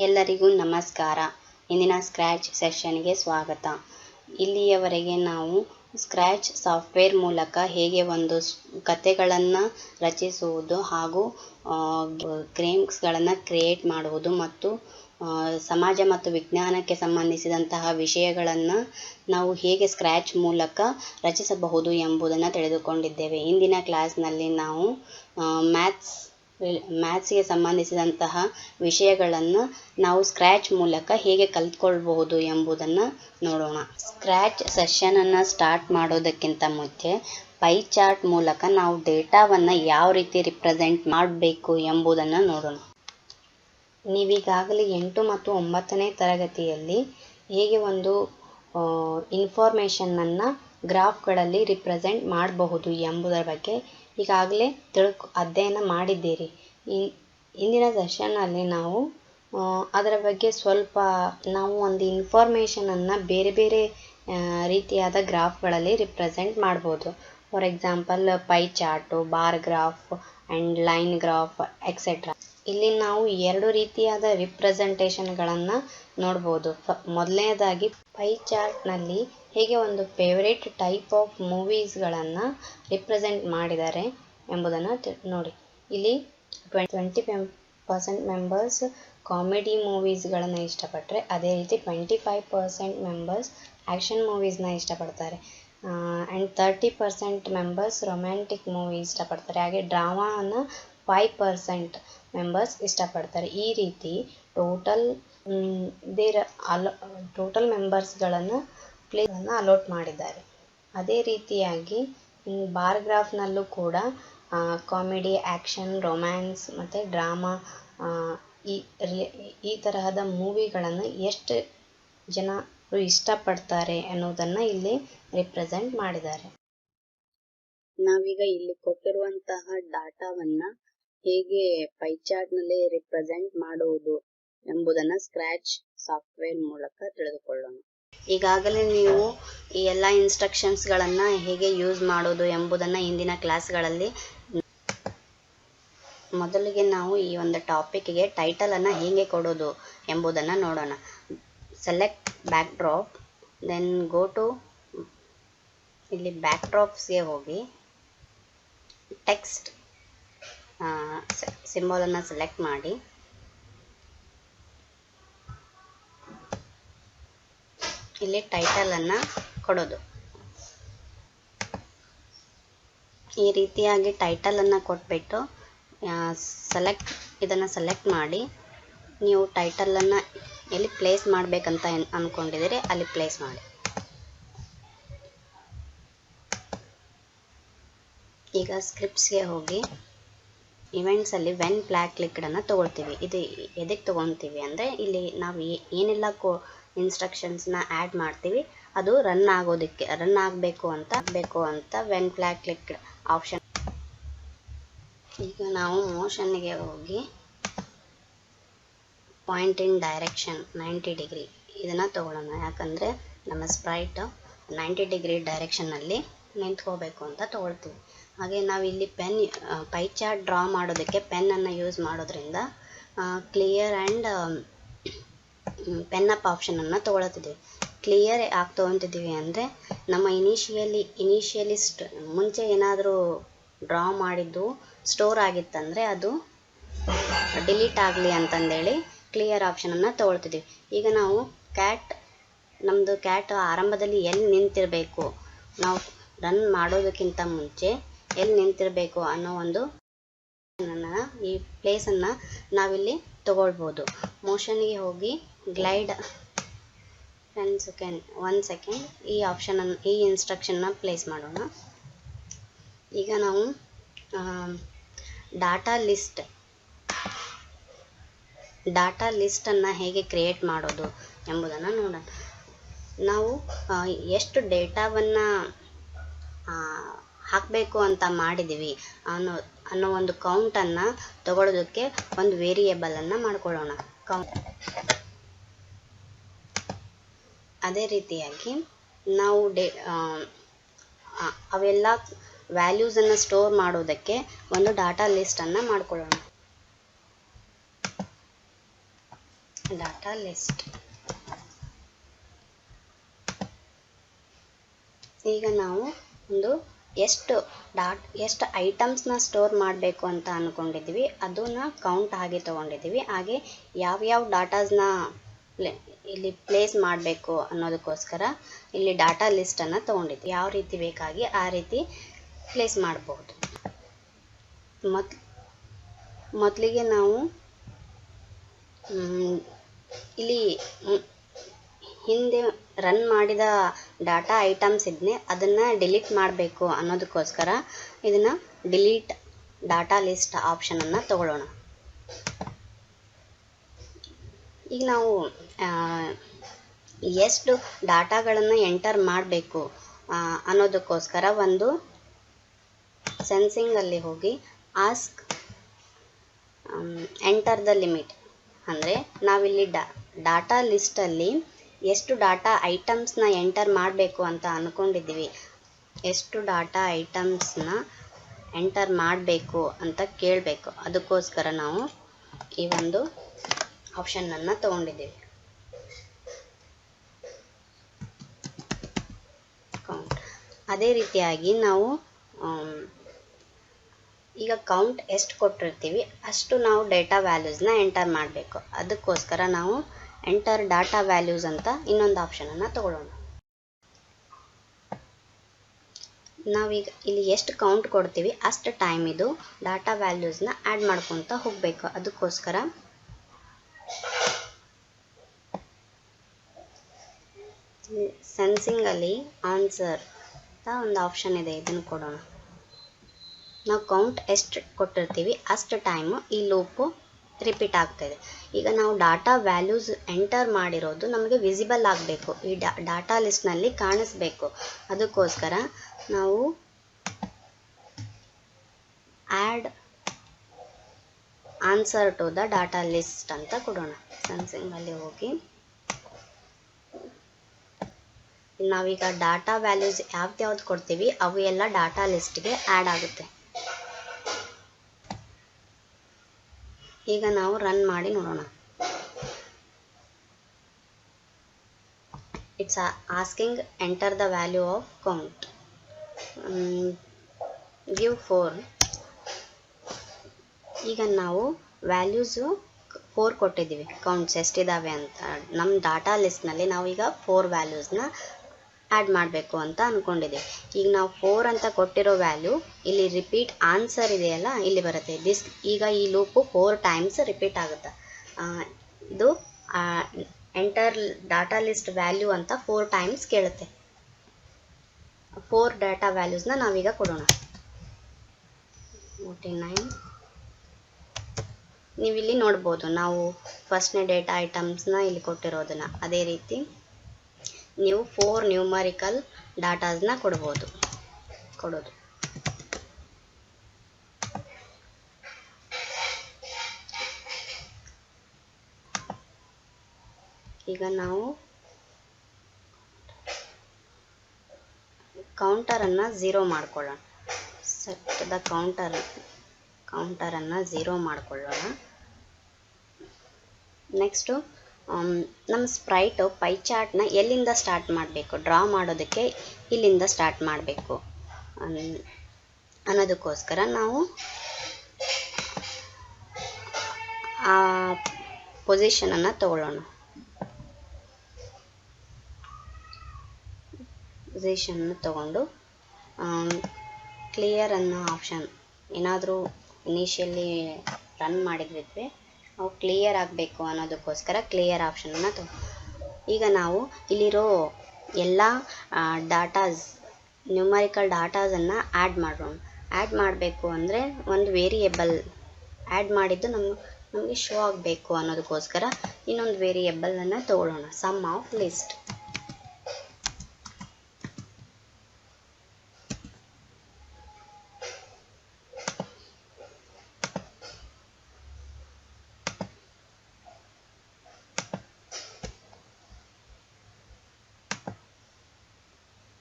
ಎಲ್ಲರಿಗೂ ನಮಸ್ಕಾರ. ಇಂದಿನ ಸ್ಕ್ರ್ಯಾಚ್ ಸೆಷನ್ಗೆ ಸ್ವಾಗತ. ಇಲ್ಲಿಯವರೆಗೆ ನಾವು ಸ್ಕ್ರ್ಯಾಚ್ ಸಾಫ್ಟ್ವೇರ್ ಮೂಲಕ ಹೇಗೆ ಒಂದು ಕಥೆಗಳನ್ನು ರಚಿಸುವುದು ಹಾಗೂ ಗೇಮ್ಸ್ಗಳನ್ನು ಕ್ರಿಯೇಟ್ ಮಾಡುವುದು ಮತ್ತು ಸಮಾಜ ಮತ್ತು ವಿಜ್ಞಾನಕ್ಕೆ ಸಂಬಂಧಿಸಿದಂತಹ ವಿಷಯಗಳನ್ನು ನಾವು ಹೇಗೆ ಸ್ಕ್ರ್ಯಾಚ್ ಮೂಲಕ ರಚಿಸಬಹುದು ಎಂಬುದನ್ನು ತಿಳಿದುಕೊಂಡಿದ್ದೇವೆ. ಇಂದಿನ ಕ್ಲಾಸ್ನಲ್ಲಿ ನಾವು ಮ್ಯಾಥ್ಸ್ಗೆ ಸಂಬಂಧಿಸಿದಂತಹ ವಿಷಯಗಳನ್ನು ನಾವು ಸ್ಕ್ರ್ಯಾಚ್ ಮೂಲಕ ಹೇಗೆ ಕಲಿತ್ಕೊಳ್ಬಹುದು ಎಂಬುದನ್ನು ನೋಡೋಣ. ಸ್ಕ್ರ್ಯಾಚ್ ಸೆಷನನ್ನು ಸ್ಟಾರ್ಟ್ ಮಾಡೋದಕ್ಕಿಂತ ಮುಂಚೆ ಪೈ ಚಾರ್ಟ್ ಮೂಲಕ ನಾವು ಡೇಟಾವನ್ನು ಯಾವ ರೀತಿ ರಿಪ್ರೆಸೆಂಟ್ ಮಾಡಬೇಕು ಎಂಬುದನ್ನು ನೋಡೋಣ. ನೀವೀಗಾಗಲೇ 8 ಮತ್ತು 9ನೇ ತರಗತಿಯಲ್ಲಿ ಹೇಗೆ ಒಂದು ಇನ್ಫಾರ್ಮೇಷನನ್ನು ಗ್ರಾಫ್ಗಳಲ್ಲಿ ರಿಪ್ರೆಸೆಂಟ್ ಮಾಡಬಹುದು ಎಂಬುದರ ಬಗ್ಗೆ ಈಗಾಗಲೇ ಅಧ್ಯಯನ ಮಾಡಿದ್ದೀರಿ. ಇಂದಿನ ಸೆಷನ್ನಲ್ಲಿ ನಾವು ಅದರ ಬಗ್ಗೆ ಸ್ವಲ್ಪ ನಾವು ಒಂದು ಇನ್ಫಾರ್ಮೇಷನನ್ನು ಬೇರೆ ಬೇರೆ ರೀತಿಯಾದ ಗ್ರಾಫ್ಗಳಲ್ಲಿ ರಿಪ್ರೆಸೆಂಟ್ ಮಾಡ್ಬೋದು. For example pie chart, bar graph and line graph etcetera. ಇಲ್ಲಿ ನಾವು 2 ರೀತಿಯಾದ ರಿಪ್ರೆಸೆಂಟೇಷನ್ಗಳನ್ನು ನೋಡ್ಬೋದು. ಮೊದಲನೇದಾಗಿ ಪೈ ಚಾರ್ಟ್ನಲ್ಲಿ ಹೇಗೆ ಒಂದು ಫೇವರೇಟ್ ಟೈಪ್ ಆಫ್ ಮೂವೀಸ್ಗಳನ್ನು ರಿಪ್ರೆಸೆಂಟ್ ಮಾಡಿದ್ದಾರೆ ಎಂಬುದನ್ನು ನೋಡಿ. ಇಲ್ಲಿ 20% ಮೆಂಬರ್ಸ್ ಕಾಮಿಡಿ ಮೂವೀಸ್ಗಳನ್ನು ಇಷ್ಟಪಟ್ಟರೆ, ಅದೇ ರೀತಿ 25% ಮೆಂಬರ್ಸ್ ಆ್ಯಕ್ಷನ್ ಮೂವೀಸ್ನ ಇಷ್ಟಪಡ್ತಾರೆ ಆ್ಯಂಡ್ 30% ಮೆಂಬರ್ಸ್ ರೊಮ್ಯಾಂಟಿಕ್ ಮೂವಿ ಇಷ್ಟಪಡ್ತಾರೆ. ಹಾಗೆ ಡ್ರಾಮಾನ 5% ಮೆಂಬರ್ಸ್ ಇಷ್ಟಪಡ್ತಾರೆ. ಈ ರೀತಿ ಟೋಟಲ್ ಮೆಂಬರ್ಸ್ಗಳನ್ನು ಪ್ಲೇಸ್ಗಳನ್ನು ಅಲೋಟ್ ಮಾಡಿದ್ದಾರೆ. ಅದೇ ರೀತಿಯಾಗಿ ಬಾರ್ ಗ್ರಾಫ್ನಲ್ಲೂ ಕೂಡ ಕಾಮಿಡಿ, ಆ್ಯಕ್ಷನ್, ರೊಮ್ಯಾನ್ಸ್ ಮತ್ತು ಡ್ರಾಮಾ ಈ ತರಹದ ಮೂವಿಗಳನ್ನು ಎಷ್ಟು ಜನರು ಇಷ್ಟಪಡ್ತಾರೆ ಅನ್ನೋದನ್ನು ಇಲ್ಲಿ ರಿಪ್ರೆಸೆಂಟ್ ಮಾಡಿದ್ದಾರೆ. ನಾವೀಗ ಇಲ್ಲಿ ಕೊಟ್ಟಿರುವಂತಹ ಡಾಟಾವನ್ನು ಹೇಗೆ ಪೈ ಚಾರ್ಟ್ನಲ್ಲಿ ರಿಪ್ರೆಸೆಂಟ್ ಮಾಡುವುದು ಎಂಬುದನ್ನು ಸ್ಕ್ರ್ಯಾಚ್ ಸಾಫ್ಟ್ವೇರ್ ಮೂಲಕ ತಿಳಿದುಕೊಳ್ಳೋಣ. ಈಗಾಗಲೇ ನೀವು ಈ ಎಲ್ಲ ಇನ್ಸ್ಟ್ರಕ್ಷನ್ಸ್ಗಳನ್ನು ಹೇಗೆ ಯೂಸ್ ಮಾಡೋದು ಎಂಬುದನ್ನು ಇಂದಿನ ಕ್ಲಾಸ್ಗಳಲ್ಲಿ. ಮೊದಲಿಗೆ ನಾವು ಈ ಒಂದು ಟಾಪಿಕ್ಗೆ ಟೈಟಲನ್ನು ಹೇಗೆ ಕೊಡೋದು ಎಂಬುದನ್ನು ನೋಡೋಣ. Select back drop, then go to ಇಲ್ಲಿ ಬ್ಯಾಕ್ ಡ್ರಾಪ್ಸ್ಗೆ ಹೋಗಿ ಟೆಕ್ಸ್ಟ್ ಸಿಂಬಲನ್ನು ಸೆಲೆಕ್ಟ್ ಮಾಡಿ ಇಲ್ಲಿ ಟೈಟಲನ್ನು ಕೊಡೋದು. ಈ ರೀತಿಯಾಗಿ ಟೈಟಲನ್ನು ಕೊಟ್ಬಿಟ್ಟು ಇದನ್ನು ಸೆಲೆಕ್ಟ್ ಮಾಡಿ ನೀವು ಟೈಟಲನ್ನು ಎಲ್ಲಿ ಪ್ಲೇಸ್ ಮಾಡಬೇಕಂತ ಅಂದ್ಕೊಂಡಿದ್ದೀರಿ ಅಲ್ಲಿ ಪ್ಲೇಸ್ ಮಾಡಿ. ಈಗ ಸ್ಕ್ರಿಪ್ಟ್ಸ್ಗೆ ಹೋಗಿ ಇವೆಂಟ್ಸಲ್ಲಿ ವೆನ್ ಫ್ಲಾಗ್ ಕ್ಲಿಕ್ಡನ್ನು ತೊಗೊಳ್ತೀವಿ. ಇದು ಎದಕ್ಕೆ ತೊಗೊಳ್ತೀವಿ ಅಂದರೆ ಇಲ್ಲಿ ನಾವು ಏನೆಲ್ಲ ಇನ್ಸ್ಟ್ರಕ್ಷನ್ಸ್ನ ಆ್ಯಡ್ ಮಾಡ್ತೀವಿ ಅದು ರನ್ ಆಗಬೇಕು ಅಂತ ವೆನ್ ಫ್ಲಾಗ್ ಕ್ಲಿಕ್ಡ್ ಆಪ್ಷನ್. ಈಗ ನಾವು ಮೋಷನ್ಗೆ ಹೋಗಿ ಪಾಯಿಂಟ್ ಇನ್ ಡೈರೆಕ್ಷನ್ 90 ಡಿಗ್ರಿ ಇದನ್ನು ತಗೊಳ್ಳೋಣ. ಯಾಕಂದರೆ ನಮ್ಮ ಸ್ಪ್ರೈಟ್ 90 ಡಿಗ್ರಿ ಡೈರೆಕ್ಷನ್ನಲ್ಲಿ ನಿಂತ್ಕೋಬೇಕು ಅಂತ ತೊಗೊಳ್ತೀವಿ. ಹಾಗೆ ನಾವು ಇಲ್ಲಿ ಪೈ ಚಾರ್ಟ್ ಡ್ರಾ ಮಾಡೋದಕ್ಕೆ ಪೆನ್ನನ್ನು ಯೂಸ್ ಮಾಡೋದ್ರಿಂದ ಕ್ಲಿಯರ್ ಆ್ಯಂಡ್ ಪೆನ್ ಅಪ್ ಆಪ್ಷನನ್ನು ತೊಗೊಳ್ತಿದ್ದೀವಿ. ಕ್ಲಿಯರ್ ಯಾಕೆ ತೊಗೊತಿದ್ದೀವಿ ಅಂದರೆ ನಮ್ಮ ಇನಿಷಿಯಲಿ ಮುಂಚೆ ಏನಾದರೂ ಡ್ರಾ ಮಾಡಿದ್ದು ಸ್ಟೋರ್ ಆಗಿತ್ತಂದರೆ ಅದು ಡಿಲೀಟ್ ಆಗಲಿ ಅಂತಂದೇಳಿ ಕ್ಲಿಯರ್ ಆಪ್ಷನನ್ನು ತೊಗೊಳ್ತಿದ್ದೀವಿ. ಈಗ ನಾವು ನಮ್ಮದು ಕ್ಯಾಟ್ ಆರಂಭದಲ್ಲಿ ಎಲ್ಲಿ ನಿಂತಿರಬೇಕು, ನಾವು ರನ್ ಮಾಡೋದಕ್ಕಿಂತ ಮುಂಚೆ ಎಲ್ಲಿ ನಿಂತಿರಬೇಕು ಅನ್ನೋ ಒಂದು ಈ ಪ್ಲೇಸನ್ನು ನಾವಿಲ್ಲಿ ತಗೊಳ್ಬೋದು. ಮೋಷನ್ಗೆ ಹೋಗಿ ಗ್ಲೈಡ್ 1 ಸೆಕೆಂಡ್ ಈ ಇನ್ಸ್ಟ್ರಕ್ಷನ್ನ ಪ್ಲೇಸ್ ಮಾಡೋಣ. ಈಗ ನಾವು ಡಾಟಾ ಲಿಸ್ಟನ್ನು ಹೇಗೆ ಕ್ರಿಯೇಟ್ ಮಾಡೋದು ಎಂಬುದನ್ನು ನೋಡೋಣ. ನಾವು ಎಷ್ಟು ಡೇಟಾವನ್ನು ಹಾಕಬೇಕು ಅಂತ ಮಾಡಿದ್ದೀವಿ ಅನ್ನೋ ಒಂದು ಕೌಂಟನ್ನು ತಗೊಳ್ಳೋದಕ್ಕೆ ಒಂದು ವೇರಿಯೇಬಲನ್ನು ಮಾಡ್ಕೊಳ್ಳೋಣ, ಕೌಂಟ್. ಅದೇ ರೀತಿಯಾಗಿ ನಾವು ಅವೆಲ್ಲ ವ್ಯಾಲ್ಯೂಸನ್ನು ಸ್ಟೋರ್ ಮಾಡೋದಕ್ಕೆ ಒಂದು ಡಾಟಾ ಲಿಸ್ಟನ್ನು ಮಾಡ್ಕೊಳ್ಳೋಣ. Data list. ಈಗ ನಾವು ಒಂದು ಎಷ್ಟು ಐಟಮ್ಸ್ನ ಸ್ಟೋರ್ ಮಾಡಬೇಕು ಅಂತ ಅಂದ್ಕೊಂಡಿದ್ವಿ ಅದನ್ನ ಕೌಂಟ್ ಆಗಿ ತೊಗೊಂಡಿದ್ದೀವಿ. ಹಾಗೆ ಯಾವ್ಯಾವ ಡಾಟಾಸ್ನ ಇಲ್ಲಿ ಪ್ಲೇಸ್ ಮಾಡಬೇಕು ಅನ್ನೋದಕ್ಕೋಸ್ಕರ ಇಲ್ಲಿ ಡಾಟಾ ಲಿಸ್ಟನ್ನು ತೊಗೊಂಡಿದ್ವಿ. ಯಾವ ರೀತಿ ಬೇಕಾಗಿ ಆ ರೀತಿ ಪ್ಲೇಸ್ ಮಾಡಬಹುದು. ಮೊದಲಿಗೆ ನಾವು ಇಲ್ಲಿ ಹಿಂದೆ ರನ್ ಮಾಡಿದ ಡಾಟಾ ಐಟಮ್ಸ್ ಇದನ್ನೇ ಅದನ್ನು ಡಿಲೀಟ್ ಮಾಡಬೇಕು ಅನ್ನೋದಕ್ಕೋಸ್ಕರ ಇದನ್ನು ಡಿಲೀಟ್ ಡಾಟಾ ಲಿಸ್ಟ್ ಆಪ್ಷನನ್ನು ತಗೊಳ್ಳೋಣ. ಈಗ ನಾವು ಎಷ್ಟು ಡಾಟಾಗಳನ್ನು ಎಂಟರ್ ಮಾಡಬೇಕು ಅನ್ನೋದಕ್ಕೋಸ್ಕರ ಒಂದು ಸೆನ್ಸಿಂಗಲ್ಲಿ ಹೋಗಿ ಆಸ್ಕ್ ಎಂಟರ್ ದ ಲಿಮಿಟ್ ಅಂದರೆ ನಾವಿಲ್ಲಿ ಡಾಟಾ ಲಿಸ್ಟಲ್ಲಿ ಎಷ್ಟು ಡಾಟಾ ಐಟಮ್ಸ್ನ ಎಂಟರ್ ಮಾಡಬೇಕು ಅಂತ ಅಂದ್ಕೊಂಡಿದ್ದೀವಿ, ಎಷ್ಟು ಡಾಟಾ ಐಟಮ್ಸ್ನ ಎಂಟರ್ ಮಾಡಬೇಕು ಅಂತ ಕೇಳಬೇಕು. ಅದಕ್ಕೋಸ್ಕರ ನಾವು ಈ ಒಂದು ಆಪ್ಷನನ್ನು ತೊಗೊಂಡಿದ್ದೀವಿ. ಕೌಂಟ್. ಅದೇ ರೀತಿಯಾಗಿ ನಾವು ಈಗ ಕೌಂಟ್ ಎಷ್ಟು ಕೊಟ್ಟಿರ್ತೀವಿ ಅಷ್ಟು ನಾವು ಡೇಟಾ ವ್ಯಾಲ್ಯೂಸ್ನ ಎಂಟರ್ ಮಾಡಬೇಕು. ಅದಕ್ಕೋಸ್ಕರ ನಾವು ಎಂಟರ್ ಡಾಟಾ ವ್ಯಾಲ್ಯೂಸ್ ಅಂತ ಇನ್ನೊಂದು ಆಪ್ಷನನ್ನು ತಗೊಳ್ಳೋಣ. ನಾವೀಗ ಇಲ್ಲಿ ಎಷ್ಟು ಕೌಂಟ್ ಕೊಡ್ತೀವಿ ಅಷ್ಟು ಟೈಮ್ ಇದು ಡಾಟಾ ವ್ಯಾಲ್ಯೂಸ್ನ ಆ್ಯಡ್ ಮಾಡ್ಕೊತ ಹೋಗಬೇಕು. ಅದಕ್ಕೋಸ್ಕರ ಸೆನ್ಸಿಂಗಲ್ಲಿ ಆನ್ಸರ್ ಅಂತ ಒಂದು ಆಪ್ಷನ್ ಇದೆ, ಇದನ್ನು ಕೊಡೋಣ. ನಾವು ಕೌಂಟ್ ಎಷ್ಟು ಕೊಟ್ಟಿರ್ತೀವಿ ಅಷ್ಟು ಟೈಮು ಈ ಲೂಪು ರಿಪೀಟ್ ಆಗ್ತಾಯಿದೆ. ಈಗ ನಾವು ಡಾಟಾ ವ್ಯಾಲ್ಯೂಸ್ ಎಂಟರ್ ಮಾಡಿರೋದು ನಮಗೆ ವಿಸಿಬಲ್ ಆಗಬೇಕು, ಈ ಡಾಟಾ ಲಿಸ್ಟ್ನಲ್ಲಿ ಕಾಣಿಸ್ಬೇಕು. ಅದಕ್ಕೋಸ್ಕರ ನಾವು add answer to the data list ಅಂತ ಕೊಡೋಣ. ಸೆನ್ಸಿಂಗಲ್ಲಿ ಹೋಗಿ ನಾವೀಗ ಡಾಟಾ ವ್ಯಾಲ್ಯೂಸ್ ಯಾವ್ದು ಕೊಡ್ತೀವಿ ಅವು ಎಲ್ಲ ಡಾಟಾ ಲಿಸ್ಟ್ಗೆ ಆ್ಯಡ್ ಆಗುತ್ತೆ. ಈಗ ನಾವು ರನ್ ಮಾಡಿ ನೋಡೋಣ. It's asking enter the value of count, give 4. ಈಗ ನಾವು ವ್ಯಾಲ್ಯೂಸು 4 ಕೊಟ್ಟಿದ್ದೀವಿ, ಕೌಂಟ್ಸ್ ಎಷ್ಟಿದ್ದಾವೆ ಅಂತ. ನಮ್ಮ ಡಾಟಾ ಲಿಸ್ಟ್ನಲ್ಲಿ ನಾವು ಈಗ 4 ವ್ಯಾಲ್ಯೂಸ್ನ ಆ್ಯಡ್ ಮಾಡಬೇಕು ಅಂತ ಅಂದ್ಕೊಂಡಿದ್ದೀವಿ. ಈಗ ನಾವು 4 ಅಂತ ಕೊಟ್ಟಿರೋ ವ್ಯಾಲ್ಯೂ ಇಲ್ಲಿ ರಿಪೀಟ್ ಆನ್ಸರ್ ಇದೆಯಲ್ಲ ಇಲ್ಲಿ ಬರುತ್ತೆ. ಈಗ ಈ ಲೂಪು 4 ಟೈಮ್ಸ್ ರಿಪೀಟ್ ಆಗುತ್ತೆ. ಇದು ಎಂಟರ್ ಡಾಟಾ ಲಿಸ್ಟ್ ವ್ಯಾಲ್ಯೂ ಅಂತ 4 ಟೈಮ್ಸ್ ಕೇಳುತ್ತೆ. 4 ಡಾಟಾ ವ್ಯಾಲ್ಯೂಸ್ನ ನಾವೀಗ ಕೊಡೋಣ. 49. ನೀವಿಲ್ಲಿ ನೋಡ್ಬೋದು ನಾವು ಫಸ್ಟ್ನೇ ಡೇಟಾ ಐಟಮ್ಸ್ನ ಇಲ್ಲಿ ಕೊಟ್ಟಿರೋದನ್ನ. ಅದೇ ರೀತಿ ನೀವು 4 ನ್ಯೂಮರಿಕಲ್ ಡಾಟಾಸ್ನ ಕೊಡೋದು. ಈಗ ನಾವು ಕೌಂಟರನ್ನು 0 ಮಾಡ್ಕೊಳ್ಳೋಣ. ಸೆಟ್ ದ ಕೌಂಟರನ್ನು 0 ಮಾಡ್ಕೊಳ್ಳೋಣ. ನೆಕ್ಸ್ಟು ನಮ್ಮ ಸ್ಪ್ರೈಟು ಪೈ ಚಾರ್ಟ್ನ ಎಲ್ಲಿಂದ ಸ್ಟಾರ್ಟ್ ಮಾಡಬೇಕು, ಡ್ರಾ ಮಾಡೋದಕ್ಕೆ ಇಲ್ಲಿಂದ ಸ್ಟಾರ್ಟ್ ಮಾಡಬೇಕು ಅನ್ನೋದಕ್ಕೋಸ್ಕರ ನಾವು ಆ ಪೊಸಿಷನನ್ನು ತಗೊಳ್ಳೋಣ. ಪೊಸಿಷನ್ನ ತಗೊಂಡು ಕ್ಲಿಯರ್ ಅನ್ನೋ ಆಪ್ಷನ್, ಏನಾದರೂ ಇನಿಷಿಯಲಿ ರನ್ ಮಾಡಿದ್ವಿದ್ರೆ ಅವು ಕ್ಲಿಯರ್ ಆಗಬೇಕು ಅನ್ನೋದಕ್ಕೋಸ್ಕರ ಕ್ಲಿಯರ್ ಆಪ್ಷನನ್ನು ಈಗ ನಾವು ಇಲ್ಲಿರೋ ಎಲ್ಲ ನ್ಯೂಮರಿಕಲ್ ಡಾಟಾಸನ್ನು ಆ್ಯಡ್ ಮಾಡೋಣ. ಆ್ಯಡ್ ಮಾಡಬೇಕು ಅಂದರೆ ಒಂದು ವೇರಿಯೇಬಲ್ ಆ್ಯಡ್ ಮಾಡಿದ್ದು ನಮಗೆ ಶೋ ಆಗಬೇಕು ಅನ್ನೋದಕ್ಕೋಸ್ಕರ ಇನ್ನೊಂದು ವೇರಿಯೇಬಲನ್ನು ತಗೊಳ್ಳೋಣ, ಸಮ್ ಆಫ್ ಲಿಸ್ಟ್.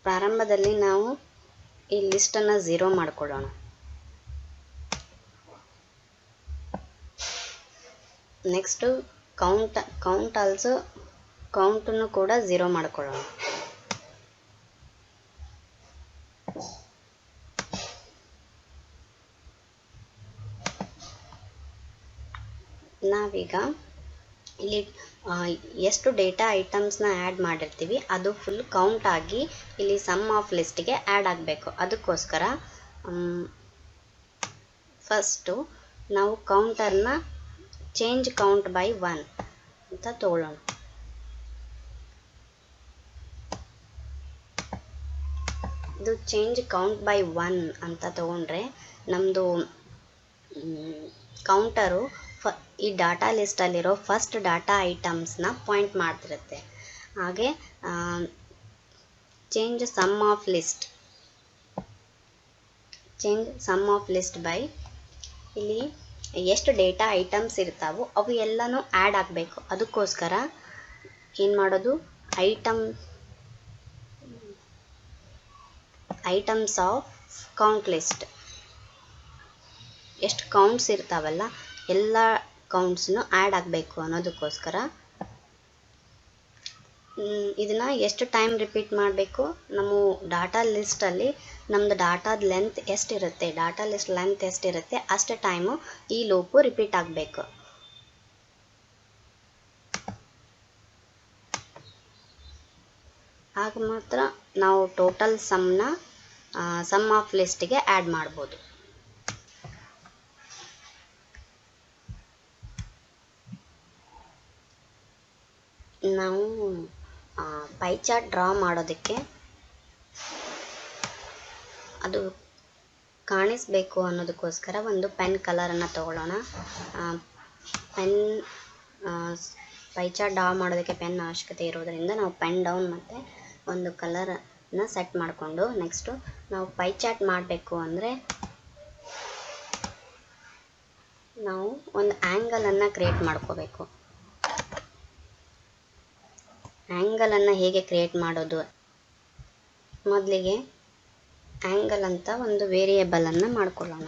ಪ್ರಾರಂಭದಲ್ಲಿ ನಾವು ಈ ಲಿಸ್ಟನ್ನು 0 ಮಾಡಿಕೊಳ್ಳೋಣ. ನೆಕ್ಸ್ಟು ಕೌಂಟನ್ನು ಕೂಡ 0 ಮಾಡ್ಕೊಳ್ಳೋಣ. ನಾವೀಗ ಇಲ್ಲಿ ಎಷ್ಟು ಡೇಟಾ ಐಟಮ್ಸ್ನ ಆ್ಯಡ್ ಮಾಡಿರ್ತೀವಿ ಅದು ಫುಲ್ ಕೌಂಟ್ ಆಗಿ ಇಲ್ಲಿ ಸಮ್ ಆಫ್ ಲಿಸ್ಟ್ಗೆ ಆ್ಯಡ್ ಆಗಬೇಕು. ಅದಕ್ಕೋಸ್ಕರ ಫಸ್ಟು ನಾವು ಕೌಂಟರ್ನ ಚೇಂಜ್ ಕೌಂಟ್ ಬೈ 1 ಅಂತ ತಗೊಳ್ಳೋಣ. ಇದು ಚೇಂಜ್ ಕೌಂಟ್ ಬೈ 1 ಅಂತ ತಗೊಂಡ್ರೆ ನಮ್ಮದು ಕೌಂಟರು ಈ ಡಾಟಾ ಲಿಸ್ಟಲ್ಲಿರೋ ಫಸ್ಟ್ ಡಾಟಾ ಐಟಮ್ಸ್ನ ಪಾಯಿಂಟ್ ಮಾಡ್ತಿರುತ್ತೆ. ಹಾಗೆ change sum of list by ಇಲ್ಲಿ ಎಷ್ಟು ಡೇಟಾ ಐಟಮ್ಸ್ ಇರ್ತಾವೋ ಅವು ಎಲ್ಲನೂ ಆ್ಯಡ್ ಆಗಬೇಕು. ಅದಕ್ಕೋಸ್ಕರ ಏನು ಮಾಡೋದು, ಐಟಮ್ಸ್ ಆಫ್ ಕೌಂಟ್ ಲಿಸ್ಟ್, ಎಷ್ಟು ಕೌಂಟ್ಸ್ ಇರ್ತಾವಲ್ಲ ಎಲ್ಲ ಕೌಂಟ್ಸ್ನು ಆ್ಯಡ್ ಆಗಬೇಕು ಅನ್ನೋದಕ್ಕೋಸ್ಕರ ಇದನ್ನು ಎಷ್ಟು ಟೈಮ್ ರಿಪೀಟ್ ಮಾಡಬೇಕು, ನಮ್ಮ ಡಾಟಾ ಲಿಸ್ಟಲ್ಲಿ ನಮ್ಮದು ಡಾಟಾದ ಲೆಂತ್ ಎಷ್ಟಿರುತ್ತೆ, ಡಾಟಾ ಲಿಸ್ಟ್ ಲೆಂತ್ ಎಷ್ಟಿರುತ್ತೆ ಅಷ್ಟು ಟೈಮು ಈ ಲೂಪು ರಿಪೀಟ್ ಆಗಬೇಕು. ಆಗ ಮಾತ್ರ ನಾವು ಟೋಟಲ್ ಸಮ್ ಆಫ್ ಲಿಸ್ಟಿಗೆ ಆ್ಯಡ್ ಮಾಡ್ಬೋದು. ನಾವು ಪೈ ಚಾರ್ಟ್ ಡ್ರಾ ಮಾಡೋದಕ್ಕೆ ಅದು ಕಾಣಿಸ್ಬೇಕು ಅನ್ನೋದಕ್ಕೋಸ್ಕರ ಒಂದು ಪೆನ್ ಕಲರನ್ನು ತಗೊಳ್ಳೋಣ. ಪೈ ಚಾರ್ಟ್ ಡ್ರಾ ಮಾಡೋದಕ್ಕೆ ಪೆನ್ ಅವಶ್ಯಕತೆ ಇರೋದರಿಂದ ನಾವು ಪೆನ್ ಡೌನ್ ಮತ್ತು ಒಂದು ಕಲರನ್ನು ಸೆಟ್ ಮಾಡಿಕೊಂಡು ನೆಕ್ಸ್ಟು ನಾವು ಪೈ ಚಾರ್ಟ್ ಮಾಡಬೇಕು ಅಂದರೆ ನಾವು ಒಂದು ಆ್ಯಂಗಲನ್ನು ಕ್ರಿಯೇಟ್ ಮಾಡ್ಕೋಬೇಕು. ಆ್ಯಂಗಲನ್ನು ಹೇಗೆ ಕ್ರಿಯೇಟ್ ಮಾಡೋದು, ಮೊದಲಿಗೆ ಆ್ಯಂಗಲ್ ಅಂತ ಒಂದು ವೇರಿಯೇಬಲನ್ನು ಮಾಡ್ಕೊಳ್ಳೋಣ.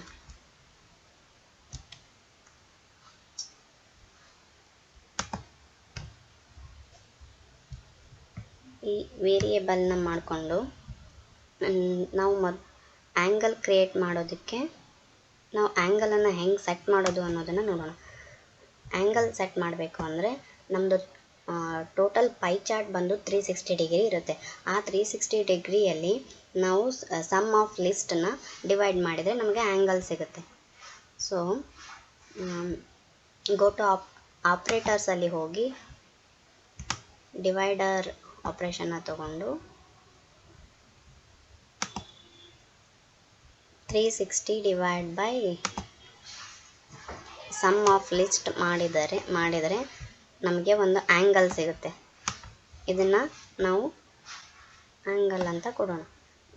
ಈ ವೇರಿಯೇಬಲ್ನ ಮಾಡಿಕೊಂಡು ನಾವು ಆ್ಯಂಗಲ್ ಕ್ರಿಯೇಟ್ ಮಾಡೋದಕ್ಕೆ ನಾವು ಆ್ಯಂಗಲನ್ನು ಹೆಂಗೆ ಸೆಟ್ ಮಾಡೋದು ಅನ್ನೋದನ್ನು ನೋಡೋಣ. ಆ್ಯಂಗಲ್ ಸೆಟ್ ಮಾಡಬೇಕು ಅಂದರೆ ನಮ್ಮದು ಟೋಟಲ್ ಪೈ ಚಾರ್ಟ್ ಬಂದು 360 ಡಿಗ್ರಿ ಇರುತ್ತೆ. ಆ 360 ಡಿಗ್ರಿಯಲ್ಲಿ ನಾವು ಸಮ್ ಆಫ್ ಲಿಸ್ಟನ್ನ ಡಿವೈಡ್ ಮಾಡಿದರೆ ನಮಗೆ ಆ್ಯಂಗಲ್ ಸಿಗುತ್ತೆ. ಸೊ ಗೋ ಟು ಆಪ್ರೇಟರ್ಸಲ್ಲಿ ಹೋಗಿ ಡಿವೈಡರ್ ಆಪ್ರೇಷನ್ನ ತಗೊಂಡು 360 divide by sum of list ಮಾಡಿದರೆ ನಮಗೆ ಒಂದು ಆ್ಯಂಗಲ್ ಸಿಗುತ್ತೆ. ಇದನ್ನು ನಾವು ಆ್ಯಂಗಲ್ ಅಂತ ಕೊಡೋಣ.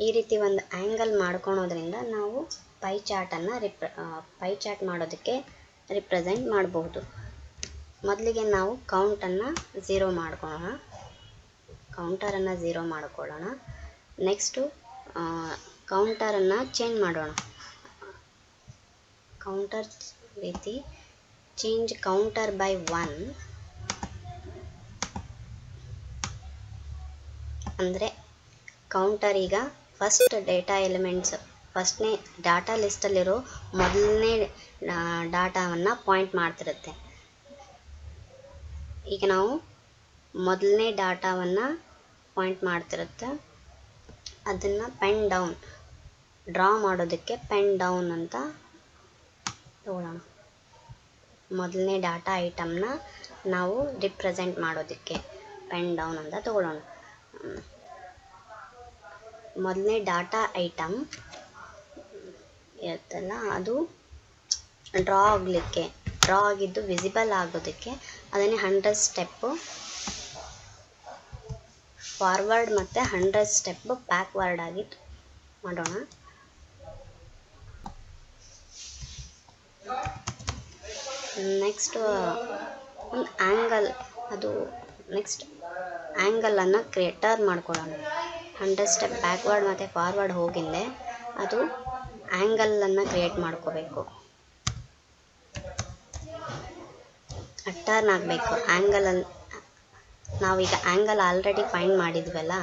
ಈ ರೀತಿ ಒಂದು ಆ್ಯಂಗಲ್ ಮಾಡ್ಕೊಳೋದ್ರಿಂದ ನಾವು ಪೈ ಚಾರ್ಟ್ ಮಾಡೋದಕ್ಕೆ ರಿಪ್ರೆಸೆಂಟ್ ಮಾಡಬಹುದು. ಮೊದಲಿಗೆ ನಾವು ಕೌಂಟರನ್ನು 0 ಮಾಡ್ಕೊಳ್ಳೋಣ. ನೆಕ್ಸ್ಟು ಕೌಂಟರನ್ನು ಚೇಂಜ್ ಮಾಡೋಣ. ಕೌಂಟರ್ ರೀತಿ ಚೇಂಜ್ ಕೌಂಟರ್ ಬೈ 1 ಅಂದರೆ ಕೌಂಟರ್ ಈಗ ಫಸ್ಟ್ ಡೇಟಾ ಎಲಿಮೆಂಟ್ಸ್ ಫಸ್ಟ್ನೇ ಡಾಟಾ ಲಿಸ್ಟಲ್ಲಿರೋ ಮೊದಲನೇ ಡಾಟಾವನ್ನು ಪಾಯಿಂಟ್ ಮಾಡ್ತಿರುತ್ತೆ. ಈಗ ನಾವು ಮೊದಲನೇ ಡಾಟಾವನ್ನು ಪಾಯಿಂಟ್ ಮಾಡ್ತಿರುತ್ತೆ. ಅದನ್ನು ಪೆನ್ ಡೌನ್ ಡ್ರಾ ಮಾಡೋದಕ್ಕೆ ಪೆನ್ ಡೌನ್ ಅಂತ ತಗೊಳ್ಳೋಣ. ಮೊದಲನೇ ಡಾಟಾ ಐಟಮ್ನ ನಾವು ರಿಪ್ರೆಸೆಂಟ್ ಮಾಡೋದಕ್ಕೆ ಪೆನ್ ಡೌನ್ ಅಂತ ತಗೊಳ್ಳೋಣ. ಮೊದಲನೇ ಡಾಟಾ ಐಟಮ್ ಇರುತ್ತಲ್ಲ ಅದು ಡ್ರಾ ಆಗಿದ್ದು ವಿಸಿಬಲ್ ಆಗೋದಕ್ಕೆ ಅದನ್ನೇ 100 ಸ್ಟೆಪ್ಪು ಫಾರ್ವರ್ಡ್ ಮತ್ತು 100 ಸ್ಟೆಪ್ ಬ್ಯಾಕ್ವರ್ಡ್ ಆಗಿ ಮಾಡೋಣ. ನೆಕ್ಸ್ಟ್ ಒಂದು ಆ್ಯಂಗಲ್ ಆ್ಯಂಗಲನ್ನು ಟರ್ನ್ ಮಾಡ್ಕೊಳ್ಳೋಣ. 100 ಸ್ಟೆಪ್ ಬ್ಯಾಕ್ವರ್ಡ್ ಮತ್ತು ಫಾರ್ವರ್ಡ್ ಹೋಗಿಂದೆ ಅದು ಆ್ಯಂಗಲನ್ನು ಕ್ರಿಯೇಟ್ ಮಾಡ್ಕೋಬೇಕು. ಟರ್ನ್ ಆಗಬೇಕು. ಆ್ಯಂಗಲಲ್ಲಿ ನಾವೀಗ ಆ್ಯಂಗಲ್ ಆಲ್ರೆಡಿ ಫೈಂಡ್ ಮಾಡಿದ್ವಲ್ಲ,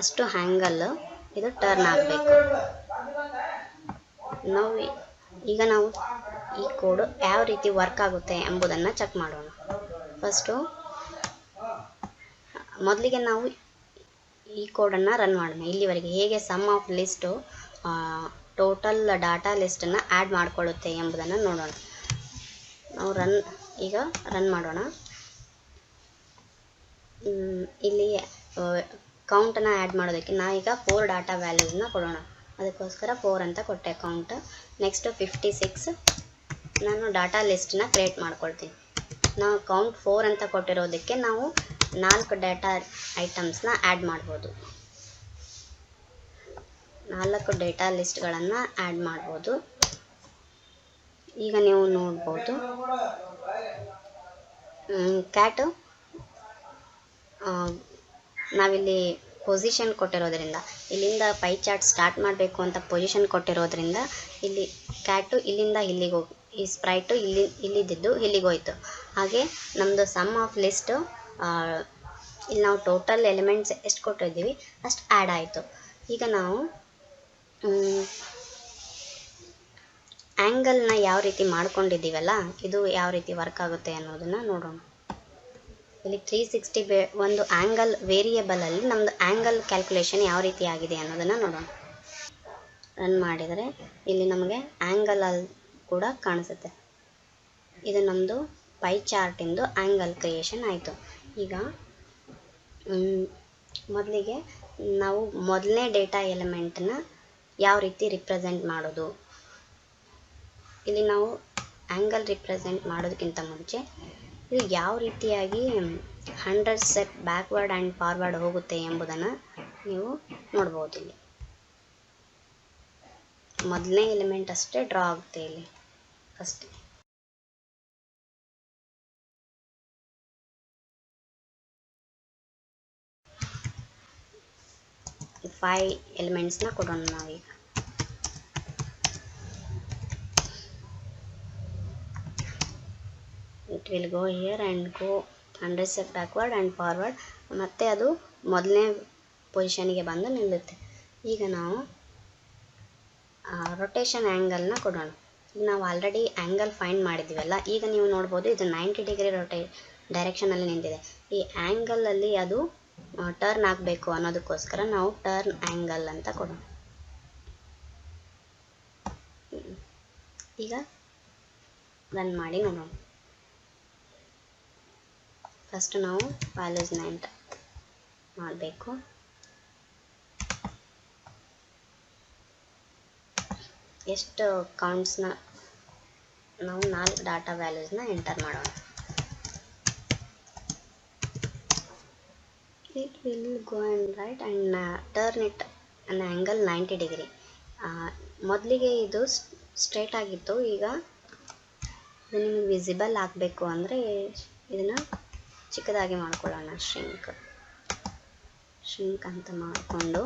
ಅಷ್ಟು ಆ್ಯಂಗಲ್ಲು ಇದು ಟರ್ನ್ ಆಗಬೇಕು. ನಾವು ಈ ಕೋಡು ಯಾವ ರೀತಿ ವರ್ಕ್ ಆಗುತ್ತೆ ಎಂಬುದನ್ನು ಚೆಕ್ ಮಾಡೋಣ. ಫಸ್ಟು ಮೊದಲಿಗೆ ನಾವು ಈ ಕೋಡನ್ನು ರನ್ ಮಾಡೋಣ. ಇಲ್ಲಿವರೆಗೆ ಹೇಗೆ sum of list total data ಲಿಸ್ಟನ್ನು ಆ್ಯಡ್ ಮಾಡಿಕೊಳ್ಳುತ್ತೆ ಎಂಬುದನ್ನು ನೋಡೋಣ. ನಾವು ಈಗ ರನ್ ಮಾಡೋಣ. ಇಲ್ಲಿ ಕೌಂಟನ್ನು ಆ್ಯಡ್ ಮಾಡೋದಕ್ಕೆ ನಾವೀಗ 4 ಡಾಟಾ ವ್ಯಾಲ್ಯೂಸ್ನ ಕೊಡೋಣ. ಅದಕ್ಕೋಸ್ಕರ 4 ಅಂತ ಕೊಟ್ಟೆ ಕೌಂಟ್. ನೆಕ್ಸ್ಟು 56 ನಾನು ಡಾಟಾ ಲಿಸ್ಟನ್ನ ಕ್ರಿಯೇಟ್ ಮಾಡ್ಕೊಳ್ತೀನಿ. ನಾವು ಕೌಂಟ್ 4 ಅಂತ ಕೊಟ್ಟಿರೋದಕ್ಕೆ ನಾವು 4 ಡಾಟಾ ಐಟಮ್ಸ್ನ ಆ್ಯಡ್ ಮಾಡ್ಬೋದು. 4 ಡೇಟಾ ಲಿಸ್ಟ್ಗಳನ್ನು ಆ್ಯಡ್ ಮಾಡ್ಬೋದು. ಈಗ ನೀವು ನೋಡ್ಬೋದು ಕ್ಯಾಟು ನಾವಿಲ್ಲಿ ಪೊಸಿಷನ್ ಕೊಟ್ಟಿರೋದ್ರಿಂದ, ಇಲ್ಲಿಂದ ಪೈ ಚಾರ್ಟ್ ಸ್ಟಾರ್ಟ್ ಮಾಡಬೇಕು ಅಂತ ಪೊಸಿಷನ್ ಕೊಟ್ಟಿರೋದ್ರಿಂದ ಇಲ್ಲಿ ಕ್ಯಾಟು ಇಲ್ಲಿಂದ ಇಲ್ಲಿಗೆ ಹೋಗಿ, ಈ ಸ್ಪ್ರೈಟು ಇಲ್ಲಿದ್ದು ಇಲ್ಲಿಗೆ ಹೋಯ್ತು. ಹಾಗೆ ನಮ್ಮದು ಸಮ್ ಆಫ್ ಲಿಸ್ಟು ಇಲ್ಲಿ ನಾವು ಟೋಟಲ್ ಎಲಿಮೆಂಟ್ಸ್ ಎಷ್ಟು ಕೊಟ್ಟಿದ್ದೀವಿ ಅಷ್ಟು ಆ್ಯಡ್ ಆಯಿತು. ಈಗ ನಾವು ಆ್ಯಂಗಲ್ನ ಯಾವ ರೀತಿ ಮಾಡ್ಕೊಂಡಿದ್ದೀವಲ್ಲ, ಇದು ಯಾವ ರೀತಿ ವರ್ಕ್ ಆಗುತ್ತೆ ಅನ್ನೋದನ್ನು ನೋಡೋಣ. ಇಲ್ಲಿ 360 ಒಂದು ಆ್ಯಂಗಲ್ ವೇರಿಯೇಬಲಲ್ಲಿ ನಮ್ಮದು ಆ್ಯಂಗಲ್ ಕ್ಯಾಲ್ಕುಲೇಷನ್ ಯಾವ ರೀತಿ ಆಗಿದೆ ಅನ್ನೋದನ್ನು ನೋಡೋಣ. ರನ್ ಮಾಡಿದರೆ ಇಲ್ಲಿ ನಮಗೆ ಆ್ಯಂಗಲಲ್ಲಿ ಕೂಡ ಕಾಣಿಸುತ್ತೆ. ಇದು ನಮ್ಮದು ಪೈ ಚಾರ್ಟಿಂದು ಆ್ಯಂಗಲ್ ಕ್ರಿಯೇಷನ್ ಆಯಿತು. ಈಗ ಮೊದಲಿಗೆ ನಾವು ಮೊದಲನೇ ಡೇಟಾ ಎಲಿಮೆಂಟನ್ನ ಯಾವ ರೀತಿ ರಿಪ್ರೆಸೆಂಟ್ ಮಾಡೋದು. ಇಲ್ಲಿ ನಾವು ಆ್ಯಂಗಲ್ ರಿಪ್ರೆಸೆಂಟ್ ಮಾಡೋದಕ್ಕಿಂತ ಮುಂಚೆ ಇದು ಯಾವ ರೀತಿಯಾಗಿ 100 ಸ್ಟೆಪ್ ಬ್ಯಾಕ್ವರ್ಡ್ ಆ್ಯಂಡ್ ಫಾರ್ವರ್ಡ್ ಹೋಗುತ್ತೆ ಎಂಬುದನ್ನು ನೀವು ನೋಡ್ಬೋದು. ಇಲ್ಲಿ ಮೊದಲನೇ ಎಲಿಮೆಂಟ್ ಅಷ್ಟೇ ಡ್ರಾ ಆಗುತ್ತೆ ಇಲ್ಲಿ ಅಷ್ಟೇ. ಫೈವ್ ಎಲಿಮೆಂಟ್ಸ್ನ ಕೊಡೋಣ ನಾವೀಗ. It will go here and go 100 step backward and forward, ಮತ್ತು ಅದು ಮೊದಲನೇ ಪೊಸಿಷನ್ಗೆ ಬಂದು ನಿಲ್ಲುತ್ತೆ. ಈಗ ನಾವು ರೊಟೇಷನ್ ಆ್ಯಂಗಲ್ನ ಕೊಡೋಣ. ಈಗ ನಾವು ಆಲ್ರೆಡಿ ಆ್ಯಂಗಲ್ ಫೈಂಡ್ ಮಾಡಿದ್ದೀವಲ್ಲ, ಈಗ ನೀವು ನೋಡ್ಬೋದು ಇದು 90 ಡಿಗ್ರಿ ಡೈರೆಕ್ಷನಲ್ಲಿ ನಿಂತಿದೆ. ಈ ಆ್ಯಂಗಲಲ್ಲಿ ಅದು ಟರ್ನ್ ಆಗಬೇಕು ಅನ್ನೋದಕ್ಕೋಸ್ಕರ ನಾವು ಟರ್ನ್ ಆ್ಯಂಗಲ್ ಅಂತ ಕೊಡೋಣ. ಈಗ ರನ್ ಮಾಡಿ ನೋಡೋಣ. ಫಸ್ಟ್ ನಾವು ವ್ಯಾಲ್ಯೂಸ್ನ ಎಂಟರ್ ಮಾಡಬೇಕು. ಎಷ್ಟು ಕೌಂಟ್ಸ್ನ ನಾವು 4 ಡಾಟಾ ವ್ಯಾಲ್ಯೂಸ್ನ ಎಂಟರ್ ಮಾಡೋಣ. It will go and right and turn it an angle 90 degree. ಮೊದಲಿಗೆ ಇದು ಸ್ಟ್ರೇಟ್ ಆಗಿತ್ತು. ಈಗ ಇದು ನಿಮಗೆ ವಿಸಿಬಲ್ ಆಗಬೇಕು ಅಂದರೆ ಇದನ್ನು ಚಿಕ್ಕದಾಗಿ ಮಾಡ್ಕೊಳ್ಳೋಣ. ಶ್ರಿಂಕ್ ಅಂತ ಮಾಡಿಕೊಂಡು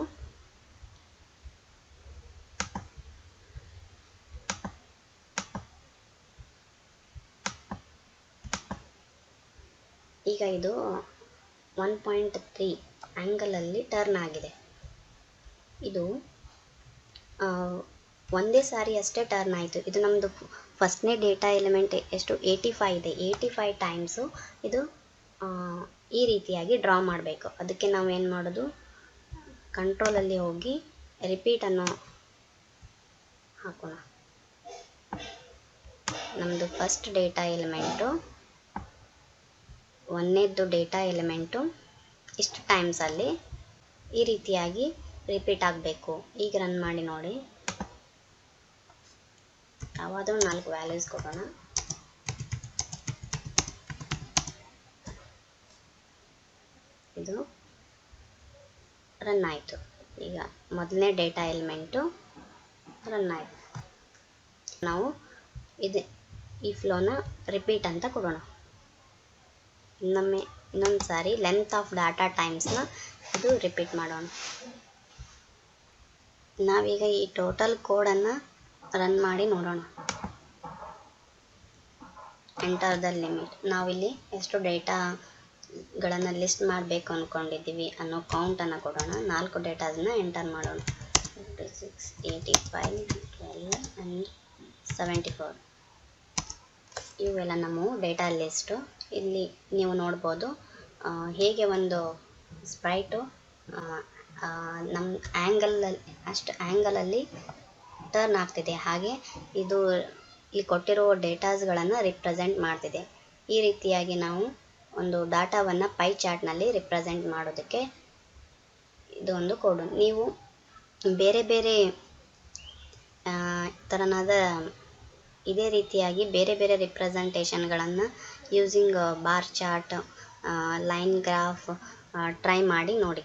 ಈಗ ಇದು 1.3 ಆ್ಯಂಗಲಲ್ಲಿ ಟರ್ನ್ ಆಗಿದೆ. ಇದು ಒಂದೇ ಸಾರಿ ಅಷ್ಟೇ ಟರ್ನ್ ಆಯಿತು. ಇದು ನಮ್ಮದು ಫಸ್ಟ್ನೇ ಡೇಟಾ ಎಲಿಮೆಂಟ್ ಎಷ್ಟು 85 ಇದೆ. 85 ಟೈಮ್ಸು ಇದು ಈ ರೀತಿಯಾಗಿ ಡ್ರಾ ಮಾಡಬೇಕು. ಅದಕ್ಕೆ ನಾವು ಏನು ಮಾಡೋದು, ಕಂಟ್ರೋಲಲ್ಲಿ ಹೋಗಿ ರಿಪೀಟನ್ನು ಹಾಕೋಣ. ನಮ್ಮದು ಫಸ್ಟ್ ಡೇಟಾ ಎಲಿಮೆಂಟು, ಒಂದನೇದ್ದು ಡೇಟಾ ಎಲಿಮೆಂಟು ಇಷ್ಟು ಟೈಮ್ಸಲ್ಲಿ ಈ ರೀತಿಯಾಗಿ ರಿಪೀಟ್ ಆಗಬೇಕು. ಈಗ ರನ್ ಮಾಡಿ ನೋಡಿ. ಯಾವುದಾದ್ರೂ 4 ವ್ಯಾಲ್ಯೂಸ್ ಕೊಡೋಣ. ಇದು ರನ್ ಆಯಿತು. ಈಗ ಮೊದಲನೇ ಡೇಟಾ ಎಲಿಮೆಂಟು ರನ್ ಆಯಿತು. ನಾವು ಈ ಫ್ಲೋನ ರಿಪೀಟ್ ಅಂತ ಕೊಡೋಣ. ಇನ್ನೊಂದು ಸಾರಿ ಲೆಂತ್ ಆಫ್ ಡಾಟಾ ಟೈಮ್ಸ್ನ ಇದು ರಿಪೀಟ್ ಮಾಡೋಣ. ನಾವೀಗ ಈ ಟೋಟಲ್ ಕೋಡನ್ನು ರನ್ ಮಾಡಿ ನೋಡೋಣ. Enter the limit. ನಾವಿಲ್ಲಿ ಎಷ್ಟು ಡೇಟಾಗಳನ್ನು ಲಿಸ್ಟ್ ಮಾಡಬೇಕು ಅಂದ್ಕೊಂಡಿದ್ದೀವಿ ಅನ್ನೋ ಕೌಂಟನ್ನು ಕೊಡೋಣ. 4 ಡೇಟಾಸನ್ನ ಎಂಟರ್ ಮಾಡೋಣ. 56, 85, 12 ಆ್ಯಂಡ್ 74. ಇವೆಲ್ಲ ನಮ್ಮ ಡೇಟಾ ಲಿಸ್ಟು. ಇಲ್ಲಿ ನೀವು ನೋಡ್ಬೋದು ಹೇಗೆ ಒಂದು ಸ್ಪ್ರೈಟು ನಮ್ಮ ಆ್ಯಂಗಲಲ್ಲಿ ಟರ್ನ್ ಆಗ್ತಿದೆ, ಹಾಗೆ ಇದು ಇಲ್ಲಿ ಕೊಟ್ಟಿರೋ ಡೇಟಾಸ್ಗಳನ್ನು ರಿಪ್ರೆಸೆಂಟ್ ಮಾಡ್ತಿದೆ. ಈ ರೀತಿಯಾಗಿ ನಾವು ಒಂದು ಡಾಟಾವನ್ನು ಪೈ ಚಾರ್ಟ್ನಲ್ಲಿ ರಿಪ್ರೆಸೆಂಟ್ ಮಾಡೋದಕ್ಕೆ ಇದು ಒಂದು ಕೋಡು. ನೀವು ಬೇರೆ ಬೇರೆ ಥರನಾದ ಇದೇ ರೀತಿಯಾಗಿ ಬೇರೆ ಬೇರೆ ರಿಪ್ರೆಸೆಂಟೇಷನ್ಗಳನ್ನು using bar chart, line graph try ಮಾಡಿ ನೋಡಿ.